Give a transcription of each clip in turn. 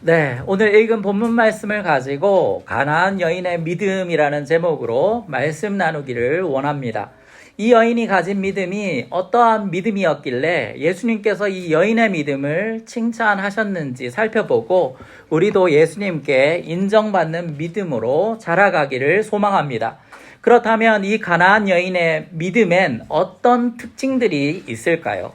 네, 오늘 읽은 본문 말씀을 가지고 가나안 여인의 믿음이라는 제목으로 말씀 나누기를 원합니다. 이 여인이 가진 믿음이 어떠한 믿음이었길래 예수님께서 이 여인의 믿음을 칭찬하셨는지 살펴보고 우리도 예수님께 인정받는 믿음으로 자라가기를 소망합니다. 그렇다면 이 가나안 여인의 믿음엔 어떤 특징들이 있을까요?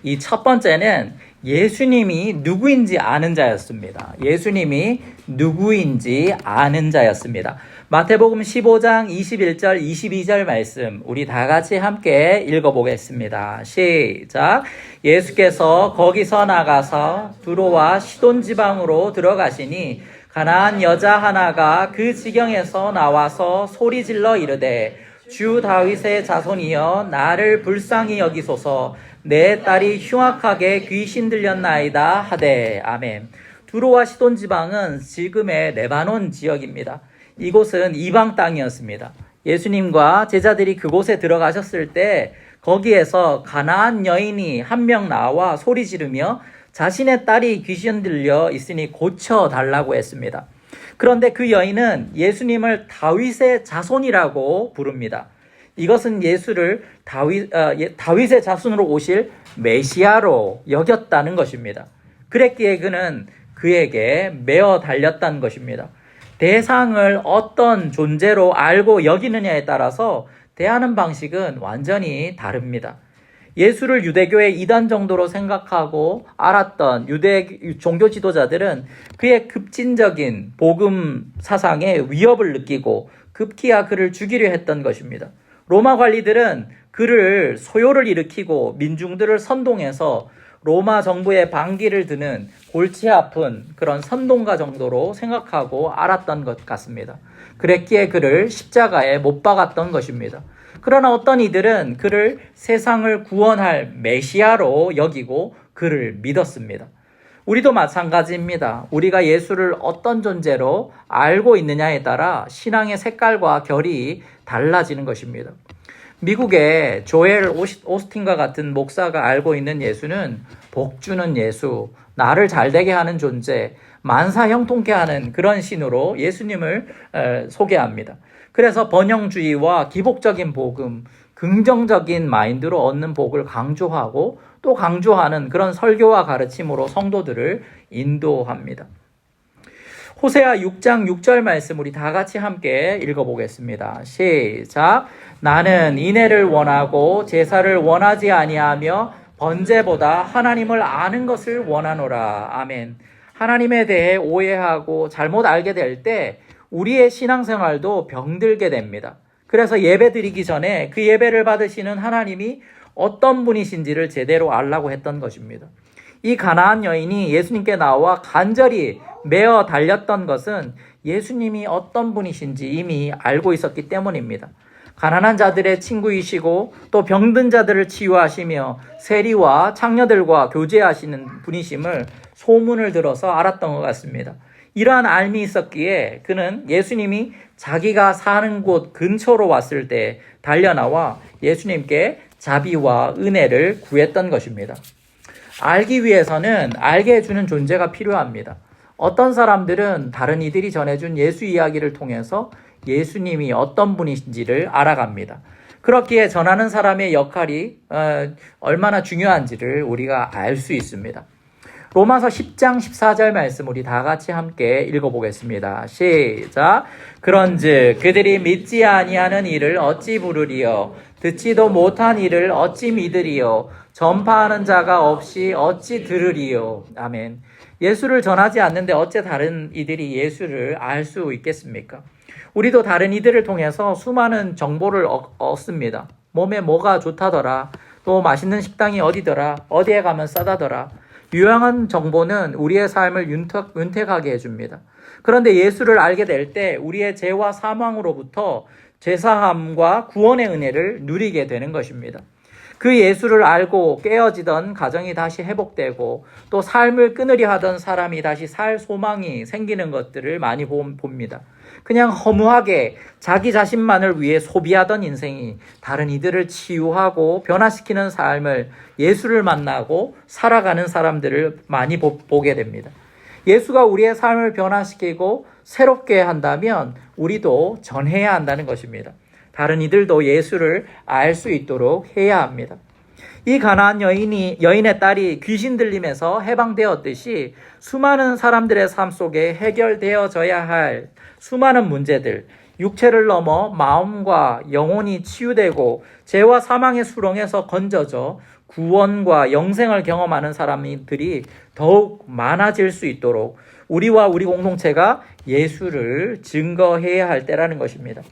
이 첫 번째는 예수님이 누구인지 아는 자였습니다. 예수님이 누구인지 아는 자였습니다. 마태복음 15장 21절 22절 말씀 우리 다 같이 함께 읽어보겠습니다. 시작. 예수께서 거기서 나가서 두로와 시돈 지방으로 들어가시니 가나안 여자 하나가 그 지경에서 나와서 소리질러 이르되 주 다윗의 자손이여 나를 불쌍히 여기소서 내 딸이 흉악하게 귀신 들렸나이다 하되. 아멘. 두로와 시돈 지방은 지금의 레바논 지역입니다. 이곳은 이방 땅이었습니다. 예수님과 제자들이 그곳에 들어가셨을 때 거기에서 가나안 여인이 한 명 나와 소리 지르며 자신의 딸이 귀신 들려 있으니 고쳐달라고 했습니다. 그런데 그 여인은 예수님을 다윗의 자손이라고 부릅니다. 이것은 예수를 다윗의 자손으로 오실 메시아로 여겼다는 것입니다. 그랬기에 그는 그에게 매어 달렸다는 것입니다. 대상을 어떤 존재로 알고 여기느냐에 따라서 대하는 방식은 완전히 다릅니다. 예수를 유대교의 이단 정도로 생각하고 알았던 유대 종교 지도자들은 그의 급진적인 복음 사상에 위협을 느끼고 급기야 그를 죽이려 했던 것입니다. 로마 관리들은 그를 소요를 일으키고 민중들을 선동해서 로마 정부의 반기를 드는 골치 아픈 그런 선동가 정도로 생각하고 알았던 것 같습니다. 그랬기에 그를 십자가에 못 박았던 것입니다. 그러나 어떤 이들은 그를 세상을 구원할 메시아로 여기고 그를 믿었습니다. 우리도 마찬가지입니다. 우리가 예수를 어떤 존재로 알고 있느냐에 따라 신앙의 색깔과 결이 달라지는 것입니다. 미국의 조엘 오스틴과 같은 목사가 알고 있는 예수는 복 주는 예수, 나를 잘되게 하는 존재, 만사 형통케 하는 그런 신으로 예수님을 소개합니다. 그래서 번영주의와 기복적인 복음, 긍정적인 마인드로 얻는 복을 강조하고 또 강조하는 그런 설교와 가르침으로 성도들을 인도합니다. 호세아 6장 6절 말씀 우리 다 같이 함께 읽어보겠습니다. 시작. 나는 인애를 원하고 제사를 원하지 아니하며 번제보다 하나님을 아는 것을 원하노라. 아멘. 하나님에 대해 오해하고 잘못 알게 될 때 우리의 신앙생활도 병들게 됩니다. 그래서 예배 드리기 전에 그 예배를 받으시는 하나님이 어떤 분이신지를 제대로 알라고 했던 것입니다. 이 가나안 여인이 예수님께 나와 간절히 매어 달렸던 것은 예수님이 어떤 분이신지 이미 알고 있었기 때문입니다. 가난한 자들의 친구이시고 또 병든 자들을 치유하시며 세리와 창녀들과 교제하시는 분이심을 소문을 들어서 알았던 것 같습니다. 이러한 알미 있었기에 그는 예수님이 자기가 사는 곳 근처로 왔을 때 달려나와 예수님께 자비와 은혜를 구했던 것입니다. 알기 위해서는 알게 해주는 존재가 필요합니다. 어떤 사람들은 다른 이들이 전해준 예수 이야기를 통해서 예수님이 어떤 분이신지를 알아갑니다. 그렇기에 전하는 사람의 역할이 얼마나 중요한지를 우리가 알 수 있습니다. 로마서 10장 14절 말씀 우리 다 같이 함께 읽어보겠습니다. 시작. 그런즉 그들이 믿지 아니하는 이를 어찌 부르리요 듣지도 못한 이를 어찌 믿으리요 전파하는 자가 없이 어찌 들으리요. 아멘. 예수를 전하지 않는데 어째 다른 이들이 예수를 알 수 있겠습니까? 우리도 다른 이들을 통해서 수많은 정보를 얻습니다. 몸에 뭐가 좋다더라, 또 맛있는 식당이 어디더라, 어디에 가면 싸다더라. 유용한 정보는 우리의 삶을 윤택하게 해줍니다. 그런데 예수를 알게 될 때 우리의 죄와 사망으로부터 죄사함과 구원의 은혜를 누리게 되는 것입니다. 그 예수를 알고 깨어지던 가정이 다시 회복되고 또 삶을 끊으려 하던 사람이 다시 살 소망이 생기는 것들을 많이 봅니다. 그냥 허무하게 자기 자신만을 위해 소비하던 인생이 다른 이들을 치유하고 변화시키는 삶을 예수를 만나고 살아가는 사람들을 많이 보게 됩니다. 예수가 우리의 삶을 변화시키고 새롭게 한다면 우리도 전해야 한다는 것입니다. 다른 이들도 예수를 알 수 있도록 해야 합니다. 이 가나안 여인의 딸이 귀신 들림에서 해방되었듯이 수많은 사람들의 삶 속에 해결되어져야 할 수많은 문제들, 육체를 넘어 마음과 영혼이 치유되고 죄와 사망의 수렁에서 건져져 구원과 영생을 경험하는 사람들이 더욱 많아질 수 있도록 우리와 우리 공동체가 예수를 증거해야 할 때라는 것입니다.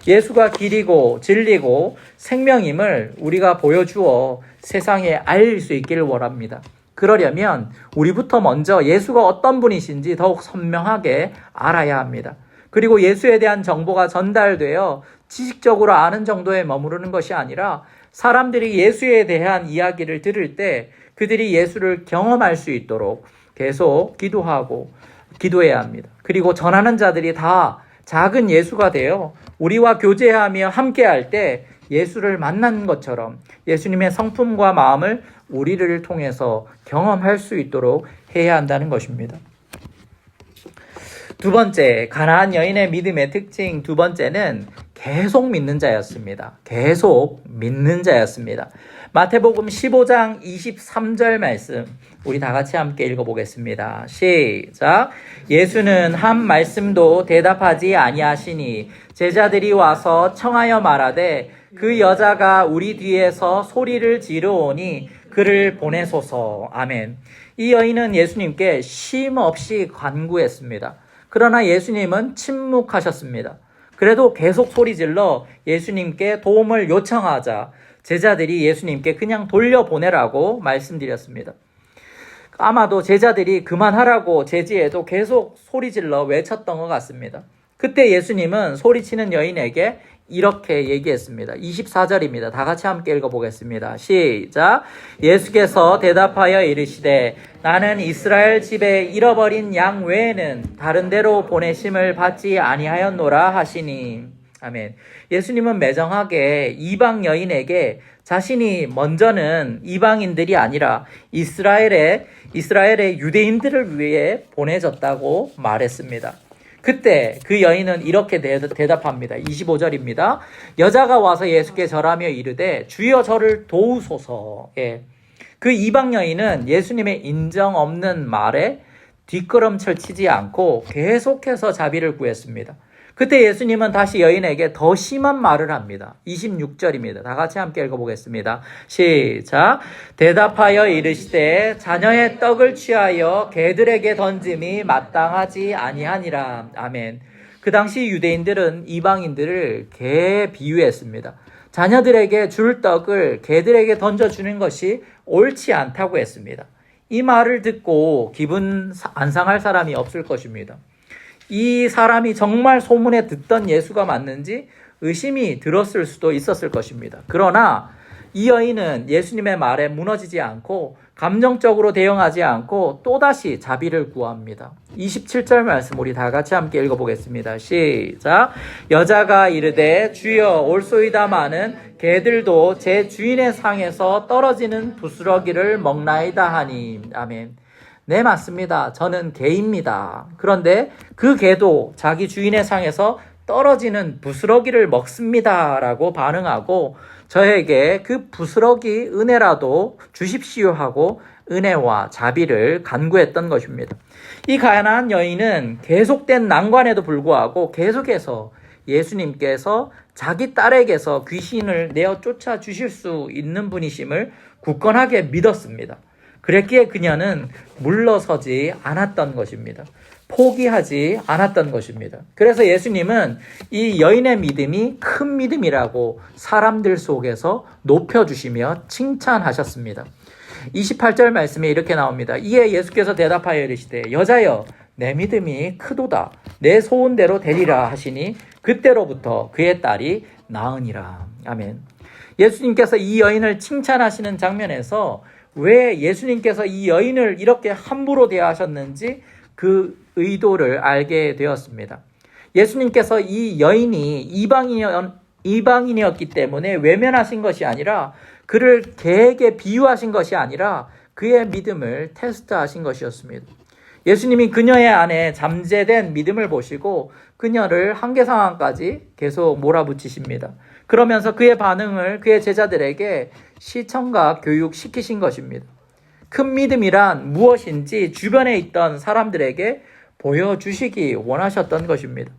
예수가 길이고 진리고 생명임을 우리가 보여주어 세상에 알릴 수 있기를 원합니다. 그러려면 우리부터 먼저 예수가 어떤 분이신지 더욱 선명하게 알아야 합니다. 그리고 예수에 대한 정보가 전달되어 지식적으로 아는 정도에 머무르는 것이 아니라 사람들이 예수에 대한 이야기를 들을 때 그들이 예수를 경험할 수 있도록 계속 기도해야 합니다. 그리고 전하는 자들이 다 작은 예수가 되어 우리와 교제하며 함께할 때 예수를 만난 것처럼 예수님의 성품과 마음을 우리를 통해서 경험할 수 있도록 해야 한다는 것입니다. 두 번째, 가나안 여인의 믿음의 특징 두 번째는 계속 믿는 자였습니다. 계속 믿는 자였습니다. 마태복음 15장 23절 말씀 우리 다 같이 함께 읽어보겠습니다. 시작. 예수는 한 말씀도 대답하지 아니하시니 제자들이 와서 청하여 말하되 그 여자가 우리 뒤에서 소리를 지르오니 그를 보내소서. 아멘. 이 여인은 예수님께 쉼없이 간구했습니다. 그러나 예수님은 침묵하셨습니다. 그래도 계속 소리질러 예수님께 도움을 요청하자 제자들이 예수님께 그냥 돌려보내라고 말씀드렸습니다. 아마도 제자들이 그만하라고 제지해도 계속 소리질러 외쳤던 것 같습니다. 그때 예수님은 소리치는 여인에게 이렇게 얘기했습니다. 24절입니다. 다 같이 함께 읽어보겠습니다. 시작. 예수께서 대답하여 이르시되 나는 이스라엘 집에 잃어버린 양 외에는 다른 데로 보내심을 받지 아니하였노라 하시니. 아멘. 예수님은 매정하게 이방 여인에게 자신이 먼저는 이방인들이 아니라 이스라엘의 유대인들을 위해 보내졌다고 말했습니다. 그때 그 여인은 이렇게 대답합니다. 25절입니다. 여자가 와서 예수께 절하며 이르되 주여 저를 도우소서. 예. 그 이방 여인은 예수님의 인정 없는 말에 뒷걸음질 치지 않고 계속해서 자비를 구했습니다. 그때 예수님은 다시 여인에게 더 심한 말을 합니다. 26절입니다. 다 같이 함께 읽어보겠습니다. 시작. 대답하여 이르시되 자녀의 떡을 취하여 개들에게 던짐이 마땅하지 아니하니라. 아멘. 그 당시 유대인들은 이방인들을 개에 비유했습니다. 자녀들에게 줄 떡을 개들에게 던져주는 것이 옳지 않다고 했습니다. 이 말을 듣고 기분 안 상할 사람이 없을 것입니다. 이 사람이 정말 소문에 듣던 예수가 맞는지 의심이 들었을 수도 있었을 것입니다. 그러나 이 여인은 예수님의 말에 무너지지 않고 감정적으로 대응하지 않고 또다시 자비를 구합니다. 27절 말씀 우리 다 같이 함께 읽어보겠습니다. 시작. 여자가 이르되 주여 올소이다마는 개들도 제 주인의 상에서 떨어지는 부스러기를 먹나이다 하니. 아멘. 네, 맞습니다. 저는 개입니다. 그런데 그 개도 자기 주인의 상에서 떨어지는 부스러기를 먹습니다. 라고 반응하고 저에게 그 부스러기 은혜라도 주십시오 하고 은혜와 자비를 간구했던 것입니다. 이 가나안 여인은 계속된 난관에도 불구하고 계속해서 예수님께서 자기 딸에게서 귀신을 내어 쫓아 주실 수 있는 분이심을 굳건하게 믿었습니다. 그랬기에 그녀는 물러서지 않았던 것입니다. 포기하지 않았던 것입니다. 그래서 예수님은 이 여인의 믿음이 큰 믿음이라고 사람들 속에서 높여주시며 칭찬하셨습니다. 28절 말씀에 이렇게 나옵니다. 이에 예수께서 대답하여 이르시되 여자여 내 믿음이 크도다. 내 소원대로 되리라 하시니 그때로부터 그의 딸이 나으니라. 아멘. 예수님께서 이 여인을 칭찬하시는 장면에서 왜 예수님께서 이 여인을 이렇게 함부로 대하셨는지 그 의도를 알게 되었습니다. 예수님께서 이 여인이 이방인이었기 때문에 외면하신 것이 아니라 그를 개에게 비유하신 것이 아니라 그의 믿음을 테스트하신 것이었습니다. 예수님이 그녀의 안에 잠재된 믿음을 보시고 그녀를 한계 상황까지 계속 몰아붙이십니다. 그러면서 그의 반응을 그의 제자들에게 시청각 교육시키신 것입니다. 큰 믿음이란 무엇인지 주변에 있던 사람들에게 보여주시기 원하셨던 것입니다.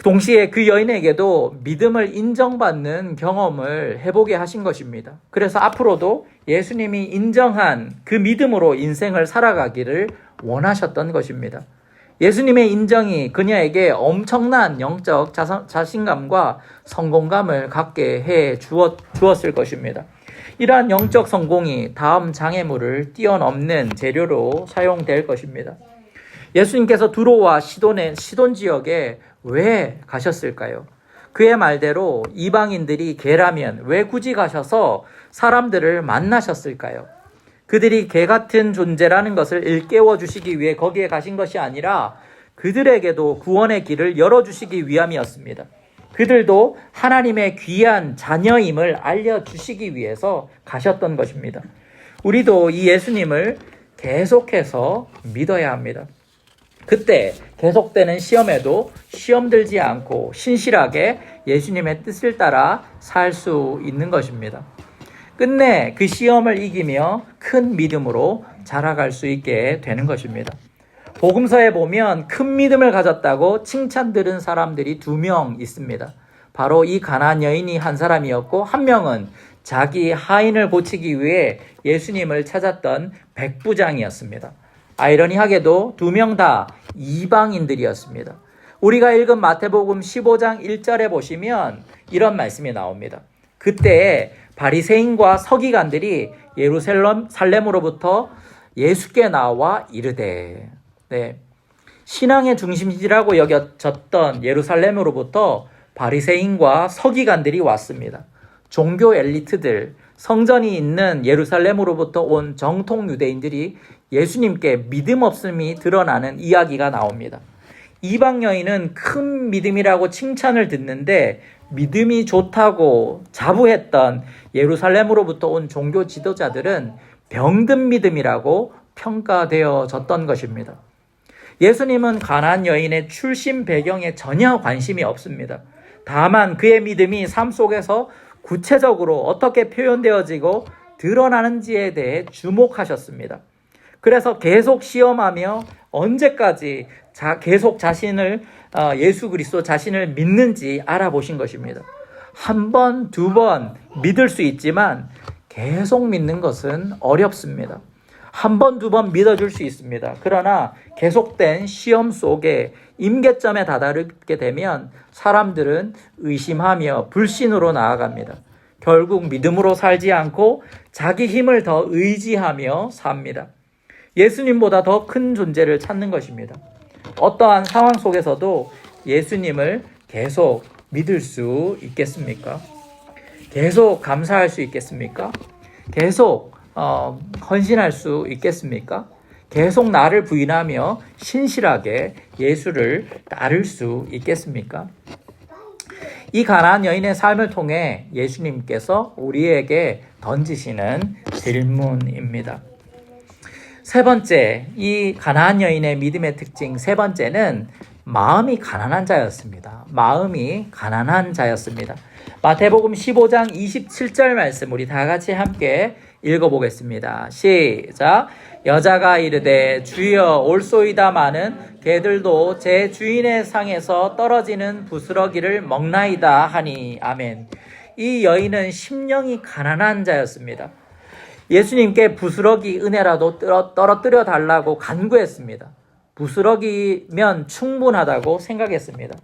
동시에 그 여인에게도 믿음을 인정받는 경험을 해보게 하신 것입니다. 그래서 앞으로도 예수님이 인정한 그 믿음으로 인생을 살아가기를 원하셨던 것입니다. 예수님의 인정이 그녀에게 엄청난 영적 자신감과 성공감을 갖게 해 주었을 것입니다. 이러한 영적 성공이 다음 장애물을 뛰어넘는 재료로 사용될 것입니다. 예수님께서 두로와 시돈 지역에 왜 가셨을까요? 그의 말대로 이방인들이 개라면 왜 굳이 가셔서 사람들을 만나셨을까요? 그들이 개 같은 존재라는 것을 일깨워 주시기 위해 거기에 가신 것이 아니라 그들에게도 구원의 길을 열어주시기 위함이었습니다. 그들도 하나님의 귀한 자녀임을 알려주시기 위해서 가셨던 것입니다. 우리도 이 예수님을 계속해서 믿어야 합니다. 그때 계속되는 시험에도 시험 들지 않고 신실하게 예수님의 뜻을 따라 살 수 있는 것입니다. 끝내 그 시험을 이기며 큰 믿음으로 자라갈 수 있게 되는 것입니다. 복음서에 보면 큰 믿음을 가졌다고 칭찬 들은 사람들이 2명 있습니다. 바로 이 가나안 여인이 한 사람이었고 한 명은 자기 하인을 고치기 위해 예수님을 찾았던 백부장이었습니다. 아이러니하게도 2명 다 이방인들이었습니다. 우리가 읽은 마태복음 15장 1절에 보시면 이런 말씀이 나옵니다. 그때 바리새인과 서기관들이 예루살렘으로부터 예수께 나와 이르되, 신앙의 중심지라고 여겨졌던 예루살렘으로부터 바리새인과 서기관들이 왔습니다. 종교 엘리트들, 성전이 있는 예루살렘으로부터 온 정통 유대인들이 예수님께 믿음 없음이 드러나는 이야기가 나옵니다. 이방 여인은 큰 믿음이라고 칭찬을 듣는데 믿음이 좋다고 자부했던 예루살렘으로부터 온 종교 지도자들은 병든 믿음이라고 평가되어졌던 것입니다. 예수님은 가나안 여인의 출신 배경에 전혀 관심이 없습니다. 다만 그의 믿음이 삶 속에서 구체적으로 어떻게 표현되어지고 드러나는지에 대해 주목하셨습니다. 그래서 계속 시험하며 언제까지 계속 예수 그리스도 자신을 믿는지 알아보신 것입니다. 한 번, 2번 믿을 수 있지만 계속 믿는 것은 어렵습니다. 한 번, 2번 믿어줄 수 있습니다. 그러나 계속된 시험 속에 임계점에 다다르게 되면 사람들은 의심하며 불신으로 나아갑니다. 결국 믿음으로 살지 않고 자기 힘을 더 의지하며 삽니다. 예수님보다 더 큰 존재를 찾는 것입니다. 어떠한 상황 속에서도 예수님을 계속 믿을 수 있겠습니까? 계속 감사할 수 있겠습니까? 계속 헌신할 수 있겠습니까? 계속 나를 부인하며 신실하게 예수를 따를 수 있겠습니까? 이 가나안 여인의 삶을 통해 예수님께서 우리에게 던지시는 질문입니다. 세 번째, 이 가나안 여인의 믿음의 특징 세 번째는 마음이 가난한 자였습니다. 마음이 가난한 자였습니다. 마태복음 15장 27절 말씀 우리 다 같이 함께 읽어보겠습니다. 시작. 여자가 이르되 주여 올소이다마는 개들도 제 주인의 상에서 떨어지는 부스러기를 먹나이다 하니 아멘. 이 여인은 심령이 가난한 자였습니다. 예수님께 부스러기 은혜라도 떨어뜨려 달라고 간구했습니다. 부스러기면 충분하다고 생각했습니다.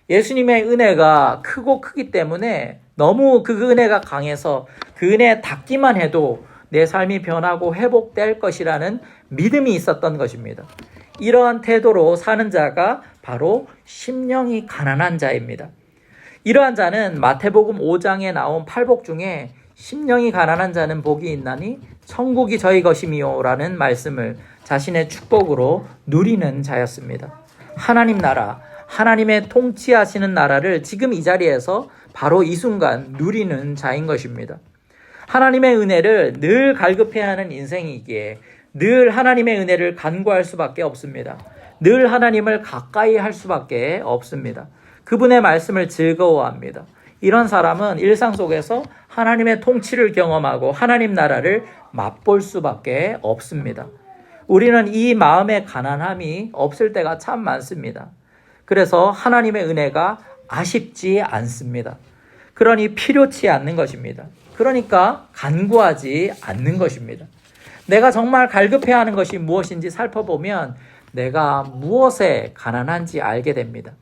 예수님의 은혜가 크기 때문에 너무 그 은혜가 강해서 그 은혜에 닿기만 해도 내 삶이 변하고 회복될 것이라는 믿음이 있었던 것입니다. 이러한 태도로 사는 자가 바로 심령이 가난한 자입니다. 이러한 자는 마태복음 5장에 나온 팔복 중에 심령이 가난한 자는 복이 있나니 천국이 저희 것이미요 라는 말씀을 자신의 축복으로 누리는 자였습니다. 하나님 나라, 하나님의 통치하시는 나라를 지금 이 자리에서 바로 이 순간 누리는 자인 것입니다. 하나님의 은혜를 늘 갈급해야 하는 인생이기에 늘 하나님의 은혜를 간구할 수밖에 없습니다. 늘 하나님을 가까이 할 수밖에 없습니다. 그분의 말씀을 즐거워합니다. 이런 사람은 일상 속에서 하나님의 통치를 경험하고 하나님 나라를 맛볼 수밖에 없습니다. 우리는 이 마음의 가난함이 없을 때가 참 많습니다. 그래서 하나님의 은혜가 아쉽지 않습니다. 그러니 필요치 않는 것입니다. 그러니까 간구하지 않는 것입니다. 내가 정말 갈급해하는 것이 무엇인지 살펴보면 내가 무엇에 가난한지 알게 됩니다.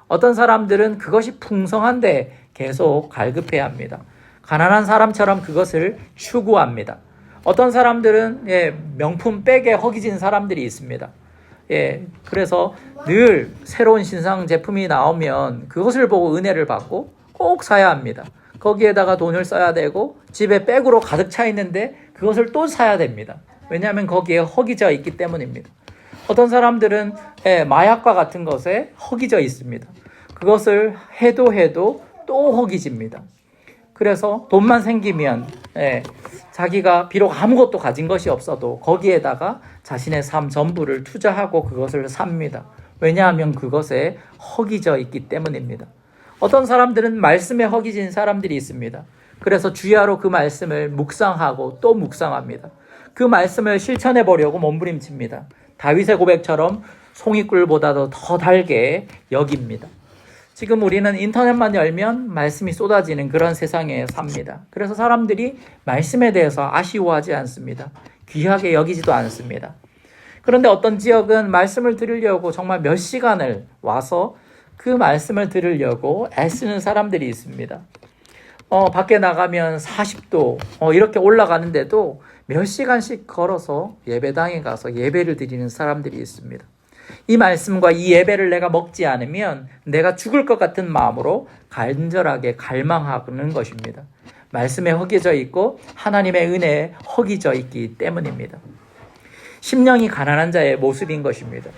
어떤 사람들은 그것이 풍성한데 계속 갈급해합니다. 가난한 사람처럼 그것을 추구합니다. 어떤 사람들은 명품 백에 허기진 사람들이 있습니다. 그래서 늘 새로운 신상 제품이 나오면 그것을 보고 은혜를 받고 꼭 사야 합니다. 거기에다가 돈을 써야 되고 집에 백으로 가득 차 있는데 그것을 또 사야 됩니다. 왜냐하면 거기에 허기져 있기 때문입니다. 어떤 사람들은 마약과 같은 것에 허기져 있습니다. 그것을 해도 또 허기집니다. 그래서 돈만 생기면 자기가 비록 아무것도 가진 것이 없어도 거기에다가 자신의 삶 전부를 투자하고 그것을 삽니다. 왜냐하면 그것에 허기져 있기 때문입니다. 어떤 사람들은 말씀에 허기진 사람들이 있습니다. 그래서 주야로 그 말씀을 묵상하고 또 묵상합니다. 그 말씀을 실천해 보려고 몸부림칩니다. 다윗의 고백처럼 송이꿀보다도 더 달게 여깁니다. 지금 우리는 인터넷만 열면 말씀이 쏟아지는 그런 세상에 삽니다. 그래서 사람들이 말씀에 대해서 아쉬워하지 않습니다. 귀하게 여기지도 않습니다. 그런데 어떤 지역은 말씀을 들으려고 정말 몇 시간을 와서 그 말씀을 들으려고 애쓰는 사람들이 있습니다. 밖에 나가면 40도 이렇게 올라가는데도 몇 시간씩 걸어서 예배당에 가서 예배를 드리는 사람들이 있습니다. 이 말씀과 이 예배를 내가 먹지 않으면 내가 죽을 것 같은 마음으로 간절하게 갈망하는 것입니다. 말씀에 허기져 있고 하나님의 은혜에 허기져 있기 때문입니다. 심령이 가난한 자의 모습인 것입니다.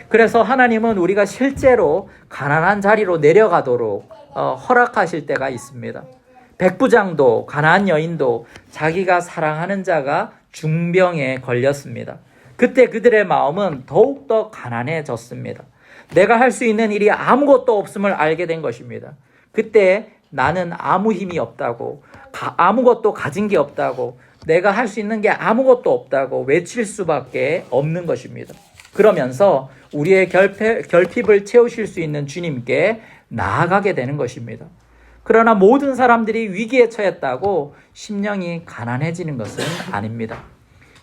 그래서 하나님은 우리가 실제로 가난한 자리로 내려가도록 허락하실 때가 있습니다. 백부장도 가난한 여인도 자기가 사랑하는 자가 중병에 걸렸습니다. 그때 그들의 마음은 더욱더 가난해졌습니다. 내가 할 수 있는 일이 아무것도 없음을 알게 된 것입니다. 그때 나는 아무 힘이 없다고, 아무것도 가진 게 없다고, 내가 할 수 있는 게 아무것도 없다고 외칠 수밖에 없는 것입니다. 그러면서 우리의 결핍을 채우실 수 있는 주님께 나아가게 되는 것입니다. 그러나 모든 사람들이 위기에 처했다고 심령이 가난해지는 것은 아닙니다.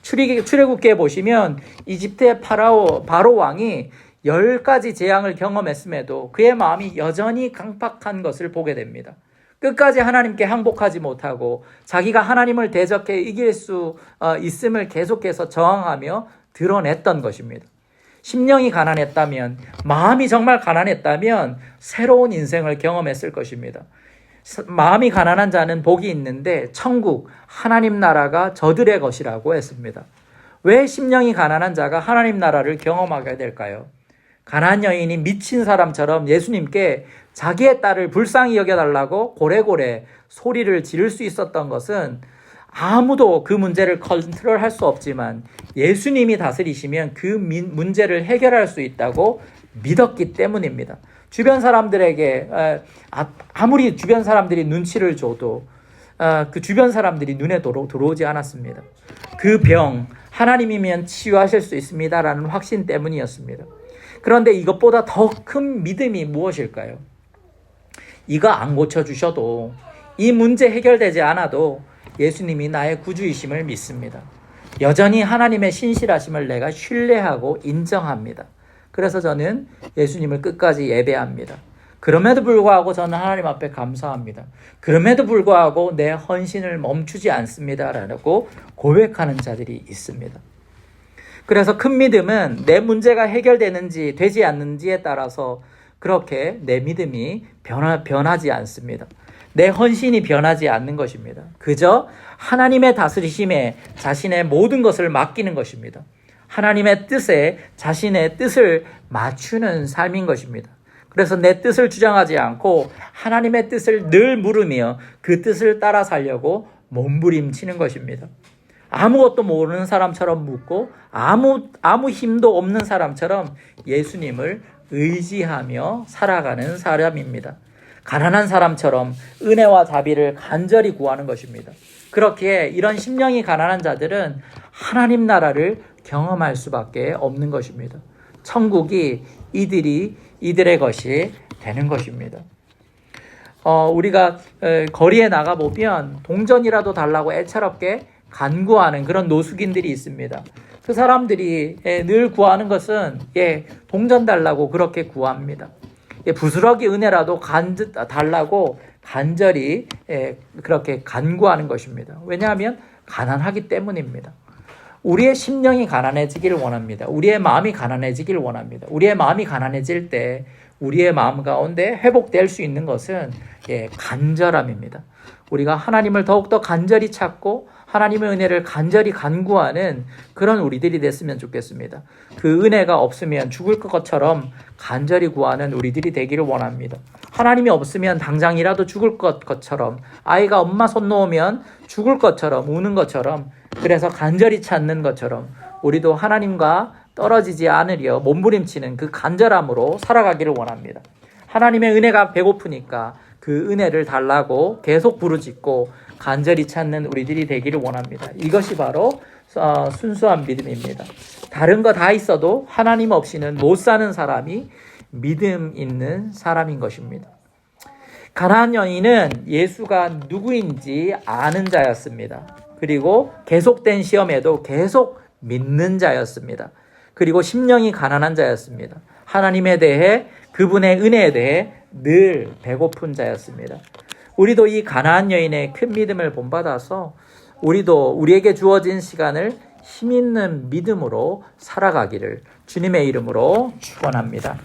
출애굽기에 보시면 이집트의 바로 왕이 10가지 재앙을 경험했음에도 그의 마음이 여전히 강팍한 것을 보게 됩니다. 끝까지 하나님께 항복하지 못하고 자기가 하나님을 대적해 이길 수 있음을 계속해서 저항하며 드러냈던 것입니다. 심령이 가난했다면, 마음이 정말 가난했다면 새로운 인생을 경험했을 것입니다. 마음이 가난한 자는 복이 있는데 천국, 하나님 나라가 저들의 것이라고 했습니다. 왜 심령이 가난한 자가 하나님 나라를 경험하게 될까요? 가난한 여인이 미친 사람처럼 예수님께 자기의 딸을 불쌍히 여겨달라고 고래고래 소리를 지를 수 있었던 것은 아무도 그 문제를 컨트롤할 수 없지만 예수님이 다스리시면 그 문제를 해결할 수 있다고 믿었기 때문입니다. 주변 사람들에게 아무리 주변 사람들이 눈치를 줘도 그 주변 사람들이 눈에 들어오지 않았습니다. 그 병 하나님이면 치유하실 수 있습니다라는 확신 때문이었습니다. 그런데 이것보다 더 큰 믿음이 무엇일까요? 이거 안 고쳐주셔도, 이 문제 해결되지 않아도 예수님이 나의 구주이심을 믿습니다. 여전히 하나님의 신실하심을 내가 신뢰하고 인정합니다. 그래서 저는 예수님을 끝까지 예배합니다. 그럼에도 불구하고 저는 하나님 앞에 감사합니다. 그럼에도 불구하고 내 헌신을 멈추지 않습니다라고 고백하는 자들이 있습니다. 그래서 큰 믿음은 내 문제가 해결되는지 되지 않는지에 따라서 그렇게 내 믿음이 변하지 않습니다. 내 헌신이 변하지 않는 것입니다. 그저 하나님의 다스리심에 자신의 모든 것을 맡기는 것입니다. 하나님의 뜻에 자신의 뜻을 맞추는 삶인 것입니다. 그래서 내 뜻을 주장하지 않고 하나님의 뜻을 늘 물으며 그 뜻을 따라 살려고 몸부림치는 것입니다. 아무것도 모르는 사람처럼 묻고 아무 힘도 없는 사람처럼 예수님을 의지하며 살아가는 사람입니다. 가난한 사람처럼 은혜와 자비를 간절히 구하는 것입니다. 그렇게 이런 심령이 가난한 자들은 하나님 나라를 경험할 수밖에 없는 것입니다. 천국이 이들의 것이 되는 것입니다. 우리가 거리에 나가보면 동전이라도 달라고 애처롭게 간구하는 그런 노숙인들이 있습니다. 그 사람들이 늘 구하는 것은 동전 달라고 그렇게 구합니다. 부스러기 은혜라도 달라고 간절히 그렇게 간구하는 것입니다. 왜냐하면 가난하기 때문입니다. 우리의 심령이 가난해지기를 원합니다. 우리의 마음이 가난해지기를 원합니다. 우리의 마음이 가난해질 때 우리의 마음 가운데 회복될 수 있는 것은 간절함입니다. 우리가 하나님을 더욱더 간절히 찾고 하나님의 은혜를 간절히 간구하는 그런 우리들이 됐으면 좋겠습니다. 그 은혜가 없으면 죽을 것처럼 간절히 구하는 우리들이 되기를 원합니다. 하나님이 없으면 당장이라도 죽을 것처럼, 아이가 엄마 손 놓으면 죽을 것처럼, 우는 것처럼, 그래서 간절히 찾는 것처럼 우리도 하나님과 떨어지지 않으려 몸부림치는 그 간절함으로 살아가기를 원합니다. 하나님의 은혜가 배고프니까 그 은혜를 달라고 계속 부르짖고 간절히 찾는 우리들이 되기를 원합니다. 이것이 바로 순수한 믿음입니다. 다른 거 다 있어도 하나님 없이는 못 사는 사람이 믿음 있는 사람인 것입니다. 가나안 여인은 예수가 누구인지 아는 자였습니다. 그리고 계속된 시험에도 계속 믿는 자였습니다. 그리고 심령이 가난한 자였습니다. 하나님에 대해, 그분의 은혜에 대해 늘 배고픈 자였습니다. 우리도 이 가나안 여인의 큰 믿음을 본받아서 우리도 우리에게 주어진 시간을 힘있는 믿음으로 살아가기를 주님의 이름으로 축원합니다.